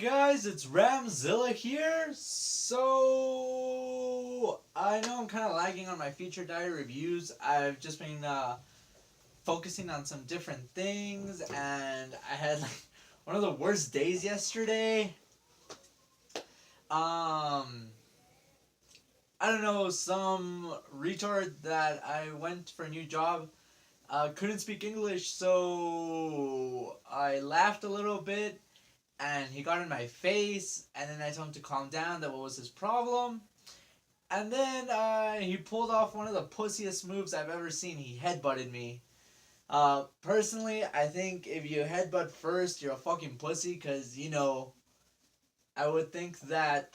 Guys, it's Ramzilla here. So, I know I'm kind of lagging on my feature diary reviews. I've just been focusing on some different things, and I had like one of the worst days yesterday. Um, I don't know, some retard that I went for a new job couldn't speak English, so I laughed a little bit and he got in my face, and then I told him to calm down, that what was his problem. And then he pulled off one of the pussiest moves I've ever seen. He headbutted me. Personally, I think if you headbutt first, you're a fucking pussy, because, I would think that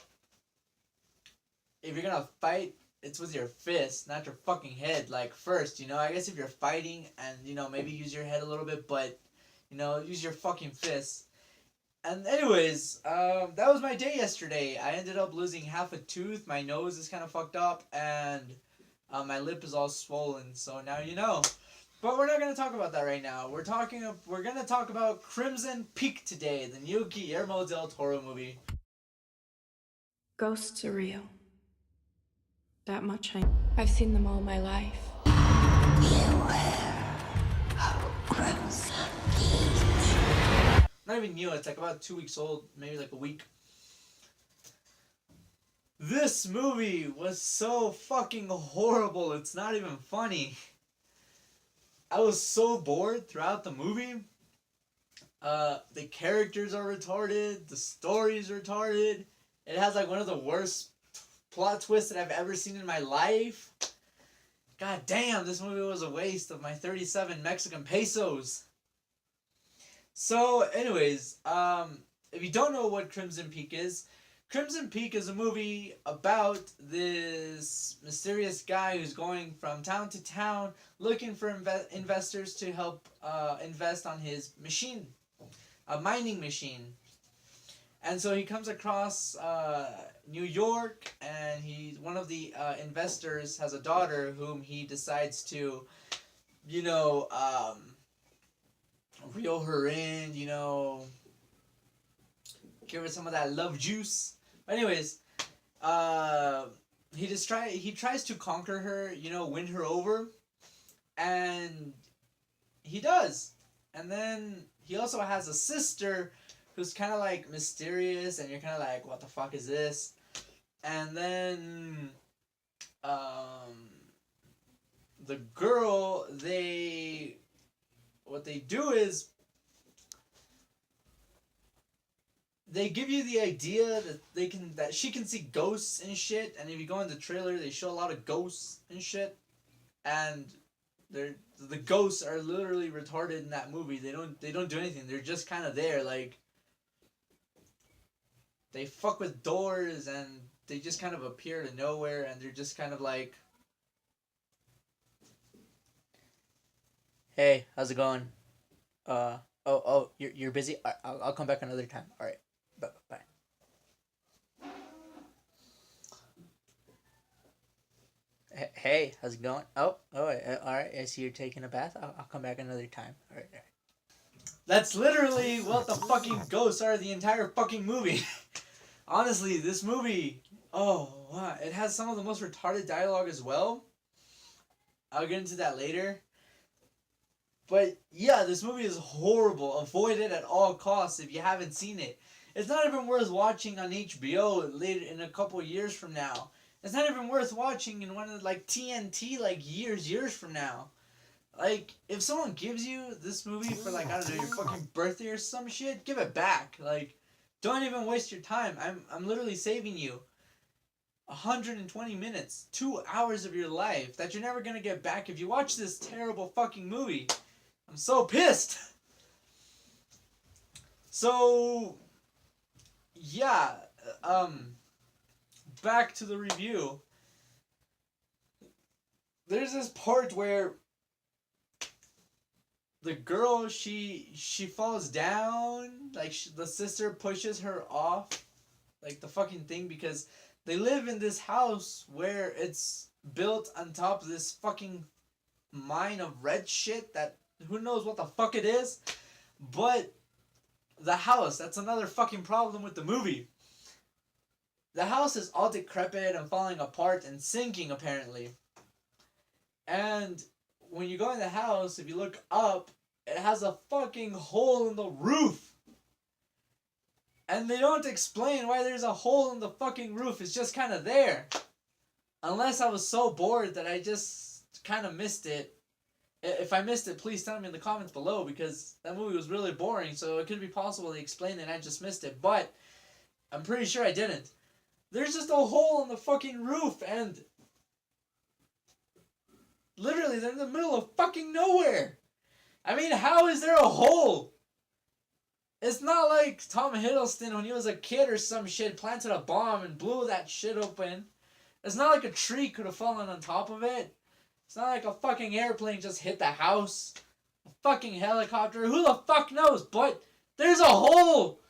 if you're gonna fight, it's with your fist, not your fucking head. Like, first, I guess if you're fighting and, maybe use your head a little bit, but, use your fucking fist. And anyways, that was my day yesterday. I ended up losing half a tooth. My nose is kind of fucked up, and my lip is all swollen. So now you know. But we're not gonna talk about that right now. We're gonna talk about Crimson Peak today, the new Guillermo del Toro movie. Ghosts are real. That much I've seen them all my life. Not even new. It's like about 2 weeks old, maybe like a week. This movie was so fucking horrible. It's not even funny. I was so bored throughout the movie. The characters are retarded. The story is retarded. It has like one of the worst plot twists that I've ever seen in my life. God damn, this movie was a waste of my 37 Mexican pesos. So, anyways, if you don't know what Crimson Peak is a movie about this mysterious guy who's going from town to town looking for investors to help invest on his machine, a mining machine. And so he comes across New York, and one of the investors has a daughter whom he decides to, reel her in, give her some of that love juice. But anyways, he tries to conquer her, win her over, and he does. And then he also has a sister who's kind of like mysterious, and you're kind of like, what the fuck is this? And then the girl, what they do is they give you the idea that she can see ghosts and shit, and if you go in the trailer, they show a lot of ghosts and shit, and the ghosts are literally retarded in that movie. They don't do anything. They're just kind of there, like they fuck with doors, and they just kind of appear to nowhere, and they're just kind of like, hey, how's it going? You're busy. I'll come back another time. All right, bye. Hey, how's it going? All right. I see you're taking a bath. I'll come back another time. All right. That's literally what the fucking ghosts are the entire fucking movie. Honestly, this movie, oh wow, it has some of the most retarded dialogue as well. I'll get into that later. But yeah, this movie is horrible. Avoid it at all costs if you haven't seen it. It's not even worth watching on HBO later in a couple years from now. It's not even worth watching in one of like TNT like years from now. Like, if someone gives you this movie for like, I don't know, your fucking birthday or some shit, give it back. Like, don't even waste your time. I'm literally saving you 120 minutes, 2 hours of your life that you're never gonna get back if you watch this terrible fucking movie. I'm so pissed. So, yeah, back to the review. There's this part where the girl, she falls down, like the sister pushes her off, like the fucking thing, because they live in this house where it's built on top of this fucking mine of red shit that who knows what the fuck it is. But the house, that's another fucking problem with the movie. The house is all decrepit and falling apart and sinking, apparently. And when you go in the house, if you look up, it has a fucking hole in the roof. And they don't explain why there's a hole in the fucking roof. It's just kind of there. Unless I was so bored that I just kind of missed it. If I missed it, please tell me in the comments below, because that movie was really boring, so it could be possible they explained it and I just missed it. But I'm pretty sure I didn't. There's just a hole in the fucking roof, and literally they're in the middle of fucking nowhere. I mean, how is there a hole? It's not like Tom Hiddleston when he was a kid or some shit planted a bomb and blew that shit open. It's not like a tree could have fallen on top of it. It's not like a fucking airplane just hit the house. A fucking helicopter. Who the fuck knows? But there's a hole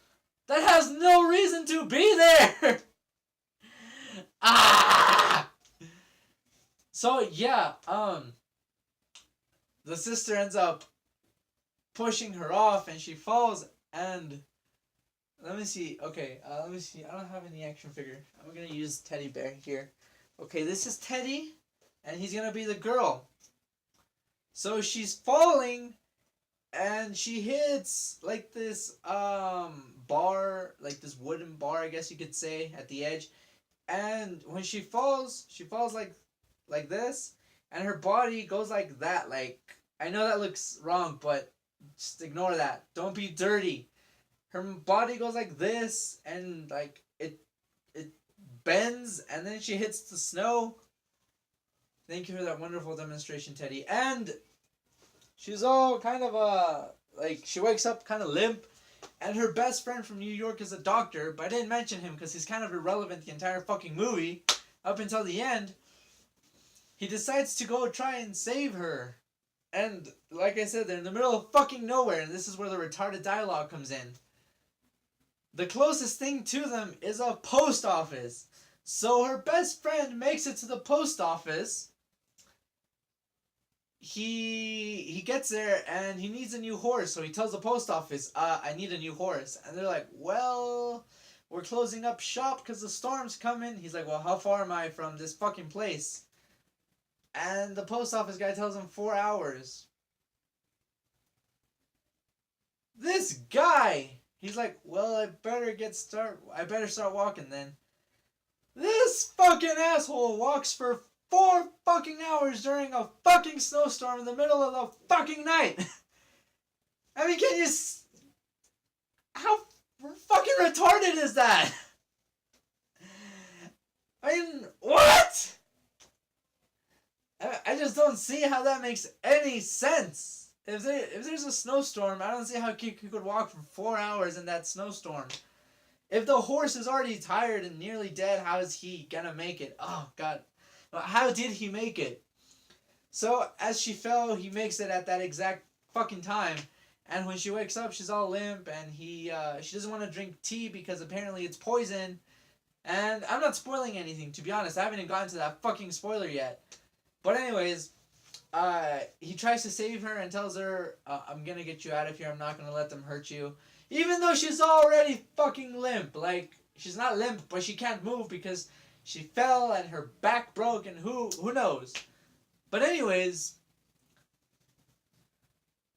that has no reason to be there. Ah! So yeah, the sister ends up pushing her off and she falls, and let me see. Okay, let me see. I don't have any action figure. I'm gonna use Teddy Bear here. Okay, this is Teddy, and he's gonna be the girl. So she's falling, and she hits like this bar, like this wooden bar, I guess you could say, at the edge. And when she falls like this, and her body goes like that. Like, I know that looks wrong, but just ignore that. Don't be dirty. Her body goes like this, and like it bends, and then she hits the snow. Thank you for that wonderful demonstration, Teddy. And she's all kind of like, she wakes up kind of limp, and her best friend from New York is a doctor, but I didn't mention him because he's kind of irrelevant the entire fucking movie up until the end. He decides to go try and save her. And like I said, they're in the middle of fucking nowhere, and this is where the retarded dialogue comes in. The closest thing to them is a post office. So her best friend makes it to the post office. He gets there and he needs a new horse, so he tells the post office, I need a new horse. And they're like, well, we're closing up shop because the storm's coming. He's like, well, how far am I from this fucking place? And the post office guy tells him 4 hours. This guy, he's like, well, I better start walking then. This fucking asshole walks for 4 fucking hours during a fucking snowstorm in the middle of the fucking night. I mean, how fucking retarded is that? I mean, what? I just don't see how that makes any sense. If there's a snowstorm, I don't see how you could walk for 4 hours in that snowstorm. If the horse is already tired and nearly dead, how is he gonna make it? Oh, God. How did he make it? So, as she fell, he makes it at that exact fucking time. And when she wakes up, she's all limp, and she doesn't want to drink tea because apparently it's poison. And I'm not spoiling anything, to be honest. I haven't even gotten to that fucking spoiler yet. But anyways, he tries to save her and tells her, I'm gonna get you out of here. I'm not gonna let them hurt you. Even though she's already fucking limp. Like, she's not limp, but she can't move because she fell and her back broke and who knows. But anyways,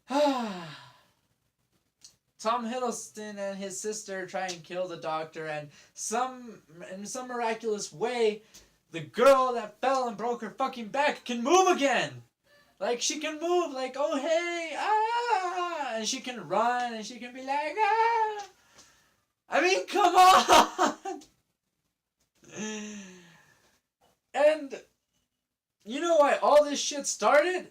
Tom Hiddleston and his sister try and kill the doctor, and in some miraculous way, the girl that fell and broke her fucking back can move again. Like, she can move, like, oh hey, ah, and she can run, and she can be like, ah. I mean, come on. And you know why all this shit started?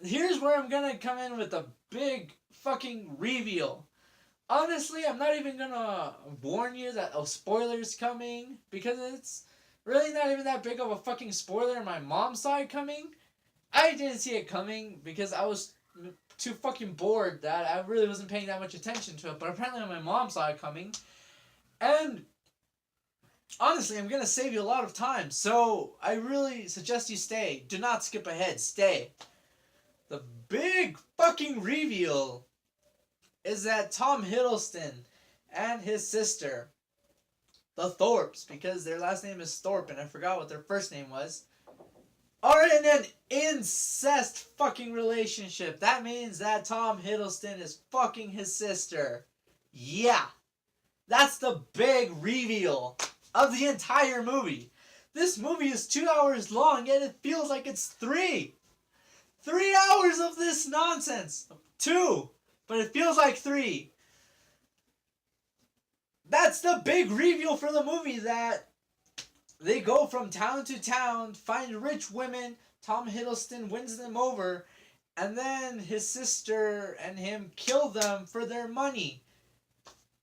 Here's where I'm gonna come in with a big fucking reveal. Honestly, I'm not even gonna warn you that a spoiler's coming, because it's really not even that big of a fucking spoiler. My mom saw it coming. I didn't see it coming because I was too fucking bored that I really wasn't paying that much attention to it. But apparently my mom saw it coming. And honestly, I'm going to save you a lot of time. So I really suggest you stay. Do not skip ahead. Stay. The big fucking reveal is that Tom Hiddleston and his sister, the Thorpes, because their last name is Thorpe and I forgot what their first name was, are in an incest fucking relationship. That means that Tom Hiddleston is fucking his sister. Yeah. That's the big reveal of the entire movie. This movie is 2 hours long, yet it feels like it's 3. 3 hours of this nonsense. 2, but it feels like 3. That's the big reveal for the movie, that they go from town to town, find rich women, Tom Hiddleston wins them over, and then his sister and him kill them for their money.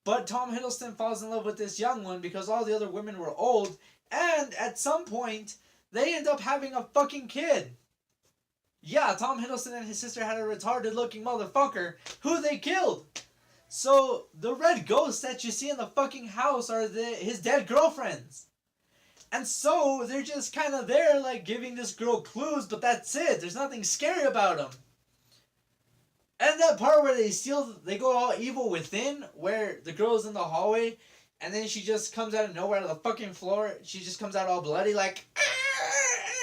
But Tom Hiddleston falls in love with this young one because all the other women were old, and at some point, they end up having a fucking kid. Yeah, Tom Hiddleston and his sister had a retarded looking motherfucker who they killed. So, the red ghosts that you see in the fucking house are his dead girlfriends. And so, they're just kind of there, like, giving this girl clues, but that's it. There's nothing scary about them. And that part where they go all evil within, where the girl's in the hallway, and then she just comes out of nowhere, out of the fucking floor. She just comes out all bloody, like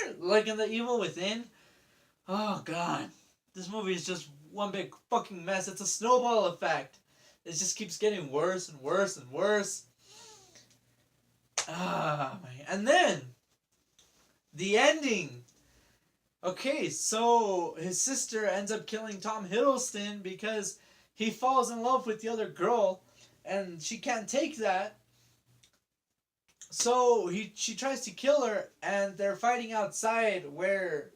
in the evil within. Oh, God. This movie is just one big fucking mess. It's a snowball effect. It just keeps getting worse and worse and worse. Ah, man. And then, the ending. Okay, so his sister ends up killing Tom Hiddleston because he falls in love with the other girl, and she can't take that. So she tries to kill her, and they're fighting outside where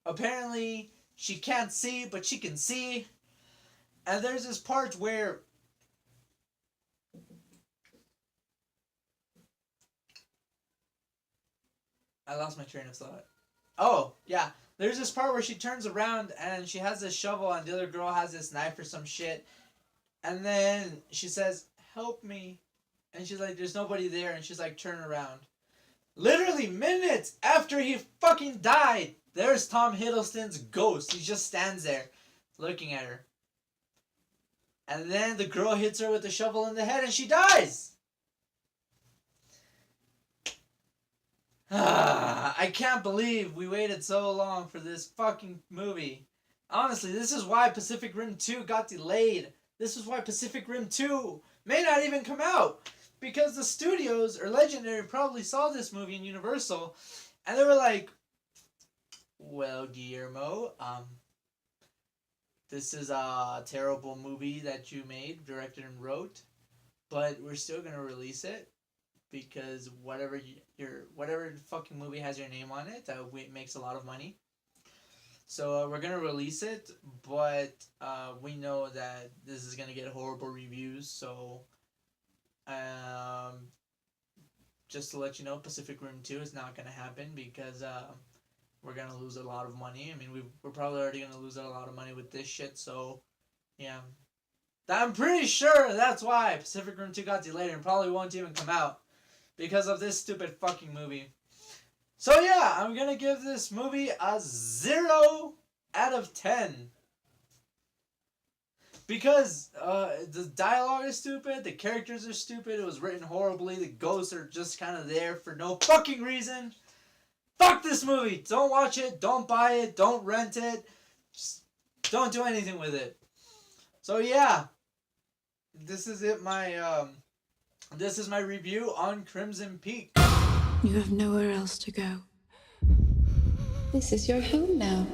apparently she can't see, but she can see. And there's this part where I lost my train of thought. Oh, yeah. There's this part where she turns around and she has this shovel and the other girl has this knife or some shit. And then she says, "Help me." And she's like, "There's nobody there." And she's like, "Turn around." Literally minutes after he fucking died, there's Tom Hiddleston's ghost. He just stands there looking at her. And then the girl hits her with the shovel in the head and she dies. I can't believe we waited so long for this fucking movie. Honestly, this is why Pacific Rim 2 got delayed. This is why Pacific Rim 2 may not even come out. Because the studios, or Legendary, probably saw this movie in Universal, and they were like, "Well, Guillermo, this is a terrible movie that you made, directed and wrote, but we're still gonna release it. Because whatever fucking movie has your name on it, it makes a lot of money. So we're gonna release it, but we know that this is gonna get horrible reviews. So just to let you know, Pacific Rim 2 is not gonna happen because we're gonna lose a lot of money. I mean, we're probably already gonna lose a lot of money with this shit. So yeah, I'm pretty sure that's why Pacific Rim 2 got delayed and probably won't even come out. Because of this stupid fucking movie. So yeah, I'm gonna give this movie a 0 out of 10. Because the dialogue is stupid, the characters are stupid, it was written horribly, the ghosts are just kind of there for no fucking reason. Fuck this movie! Don't watch it, don't buy it, don't rent it, just don't do anything with it. So yeah, this is it, this is my review on Crimson Peak. You have nowhere else to go. This is your home now.